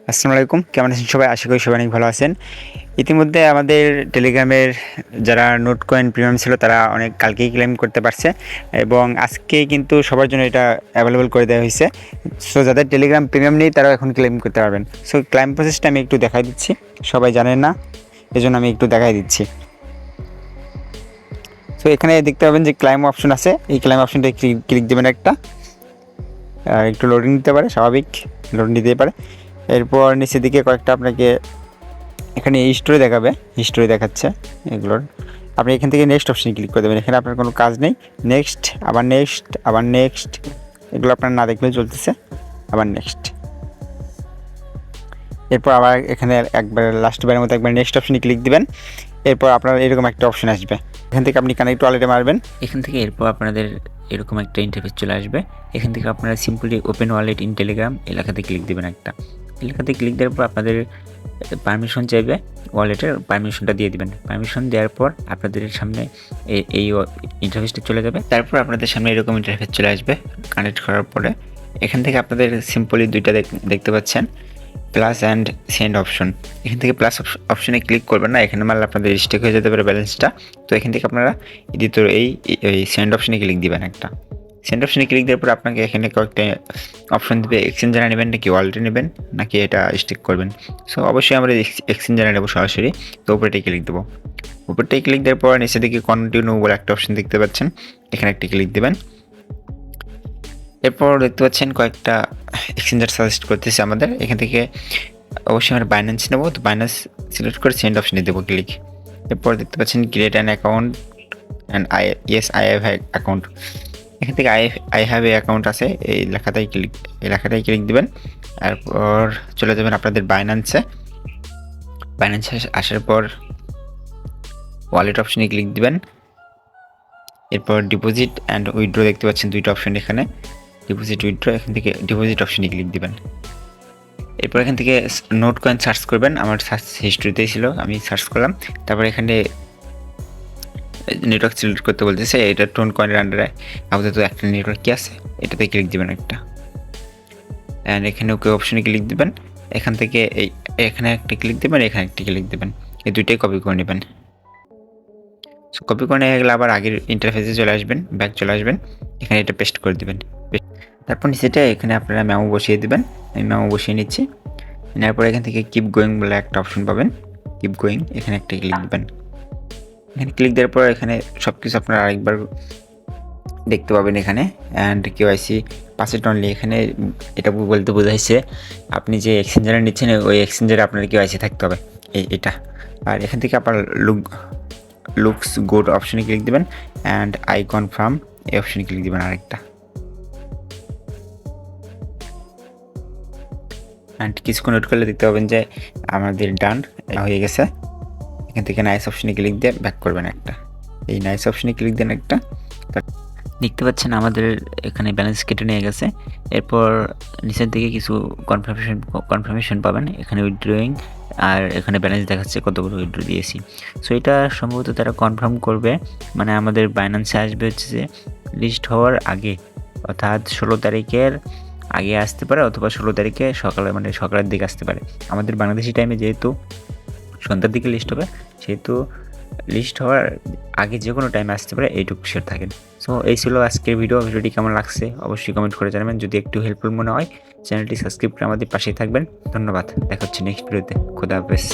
আসসালামু আলাইকুম, কেমন আছেন সবাই? আশা করি সবাই অনেক ভালো আছেন। ইতিমধ্যে আমাদের টেলিগ্রামের যারা নোট কয়েন প্রিমিয়াম ছিল তারা অনেক কালকেই ক্লেম করতে পারছে এবং আজকে কিন্তু সবার জন্য এটা অ্যাভেলেবল করে দেওয়া হয়েছে। সো যাদের টেলিগ্রাম প্রিমিয়াম নেই তারাও এখন ক্লেম করতে পারবেন। সো ক্লেম প্রসেসটা আমি একটু দেখাই দিচ্ছি, সবাই জানেন না এজন্য আমি একটু দেখাই দিচ্ছি। সো এখানে দেখতে পাবেন যে ক্লেম অপশন আছে, এই ক্লেম অপশনটা ক্লিক দেবেন একটা, একটু লোডিং দিতে পারে, স্বাভাবিক লোডিং দিতে পারে। এরপর নিচের দিকে কয়েকটা আপনাকে এখানে হিস্টোরি দেখাবে, হিস্টোরি দেখাচ্ছে এগুলোর। আপনি এখান থেকে নেক্সট অপশানে ক্লিক করে দেবেন। এখানে আপনার কোনো কাজ নেই, নেক্সট, আবার নেক্সট, আবার নেক্সট, এগুলো আপনার না দেখলেও চলতেছে, আবার নেক্সট। এরপর আবার এখানে একবার লাস্টবারের মতো একবার নেক্সট অপশানে ক্লিক দিবেন। এরপর আপনার এরকম একটা অপশান আসবে, এখান থেকে আপনি কানেক্ট ওয়ালেটে মারবেন। এখান থেকে এরপর আপনাদের এরকম একটা ইন্টারফেস চলে আসবে। এখান থেকে আপনারা simply open wallet in Telegram এলাকাতে ক্লিক দেবেন। একটা এলাকাতে ক্লিক দেওয়ার পর আপনাদের পারমিশন চাইবে, ওয়ালেটের পারমিশনটা দিয়ে দিবেন। পারমিশন দেওয়ার পর আপনাদের সামনে এই ইন্টারফেসটা চলে যাবে। তারপর আপনাদের সামনে এরকম ইন্টারফেস চলে আসবে কানেক্ট করার পরে। এখান থেকে আপনাদের সিম্পলি দুইটা দেখতে পাচ্ছেন, প্লাস অ্যান্ড সেন্ড অপশন। এখান থেকে প্লাস অপশনে ক্লিক করবেন না, এখানে মারলে আপনাদের স্টেক হয়ে যেতে পারে ব্যালেন্সটা। তো এখান থেকে আপনারা দ্বিতীয় এই সেন্ড অপশনে ক্লিক দিবেন। একটা সেন্ড অপশনে ক্লিক দেওয়ার পর আপনাকে এখানে কয়েকটা অপশন দেবে, এক্সচেঞ্জারে নেবেন নাকি ওয়ালেটে নেবেন নাকি এটা স্টেক করবেন। সো অবশ্যই আমরা এক্সচেঞ্জারে নেবো সরাসরি, তো উপরেটাই ক্লিক দেবো। উপরটাই ক্লিক দেওয়ার পর নিচে দিকে কন্টিনিউ বলে একটা অপশন দেখতে পাচ্ছেন, এখানে একটা ক্লিক দেবেন। এরপর দেখতে পাচ্ছেন কয়েকটা এক্সচেঞ্জার সাজেস্ট করতেছে আমাদের। এখান থেকে অবশ্যই আমরা বাইন্যান্স নেবো, তো বাইন্যান্স সিলেক্ট করে সেন্ড অপশনে দেবো ক্লিক। এরপর দেখতে পাচ্ছেন create an account and I have account. এখান থেকে আই হ্যাভ এ অ্যাকাউন্ট আছে, এই লেখাটাই ক্লিক দেবেন। তারপর চলে যাবেন আপনাদের বাইন্যান্সে আসার পর ওয়ালেট অপশনে ক্লিক দিবেন। এরপর ডিপোজিট অ্যান্ড উইথড্র দেখতে পাচ্ছেন দুইটা অপশন, এখানে ডিপোজিট উইথড্র, এখান থেকে ডিপোজিট অপশনে ক্লিক দিবেন। এরপর এখান থেকে নোট কয়েন সার্চ করবেন, আমার সার্চ হিস্ট্রিতেই ছিল, আমি সার্চ করলাম। তারপর এখানে নেটওয়ার্ক সিলেক্ট করতে বলতেছে, এটা টোন কয়েনের আন্ডারে আপাতত একটা নেটওয়ার্ক কি আছে, এটাতে ক্লিক দেবেন একটা, অ্যান্ড এখানে ওকে অপশনে ক্লিক দেবেন। এখান থেকে এখানে একটা ক্লিক দেবেন, এখানে একটা ক্লিক দেবেন, এই দুইটাই কপি করে নেবেন। সো কপি করে নিয়ে গেলে আবার আগের ইন্টারফেসে চলে আসবেন, ব্যাক চলে আসবেন, এখানে এটা পেস্ট করে দেবেন। তারপর নিচেটা এখানে আপনারা মেমো বসিয়ে দেবেন, আমি মেমো বসিয়ে নিচ্ছি। নেওয়ার পর এখান থেকে কিপ গোয়িং বলে একটা অপশন পাবেন, কিপ গোয়িং, এখানে একটা ক্লিক দেবেন। এখানে ক্লিক দেওয়ার পর এখানে সব কিছু আপনারা আরেকবার দেখতে পাবেন এখানে, অ্যান্ড কেওয়াইসি পাসওয়ার্ড অনলি। এখানে এটা বলতে বোঝাইছে আপনি যে এক্সচেঞ্জারে নিচ্ছেন ওই এক্সচেঞ্জারে আপনার কেওয়াইসি থাকতে হবে, এটা। আর এখান থেকে আপনার লুকস গুড অপশনে ক্লিক দেবেন, অ্যান্ড আই কনফার্ম এই অপশনে ক্লিক দেবেন আরেকটা। অ্যান্ড কিছুক্ষণ ওয়েট করলে দেখতে পাবেন যে আমাদের ডান হয়ে গেছে। এখান থেকে নাইস অপশনে ক্লিক দিয়ে ব্যাক করবেন একটা, এই নাইস অপশনে ক্লিক দেন একটা। দেখতে পাচ্ছেন আমাদের এখানে ব্যালেন্স কেটে নিয়ে গেছে। এরপর নিচের দিকে কিছু কনফার্মেশন পাবেন, এখানে উইথড্রয়িং আর এখানে ব্যালেন্স দেখাচ্ছে কতগুলো উইথড্র দিয়েছি। সো এটা সম্ভবত তারা কনফার্ম করবে, মানে আমাদের বাইন্যান্সে আসবে হচ্ছে যে লিস্ট হওয়ার আগে, অর্থাৎ 16 তারিখের আগে আসতে পারে অথবা 16 তারিখে সকালে, মানে সকালের দিকে আসতে পারে। আমাদের বাংলাদেশি টাইমে যেহেতু সন্ধ্যার দিকে লিস্ট হবে, সেহেতু লিস্ট হওয়ার আগে যে কোনো টাইমে আসতে পারে, এইটুকু শেয়ার থাকেন। সো এই ছিল আজকের ভিডিওটি কেমন লাগছে অবশ্যই কমেন্ট করে জানাবেন। যদি একটু হেল্পফুল মনে হয় চ্যানেলটি সাবস্ক্রাইব করে আমাদের পাশেই থাকবেন। ধন্যবাদ, দেখা হচ্ছে নেক্সট ভিডিওতে। খোদা হাফেজ।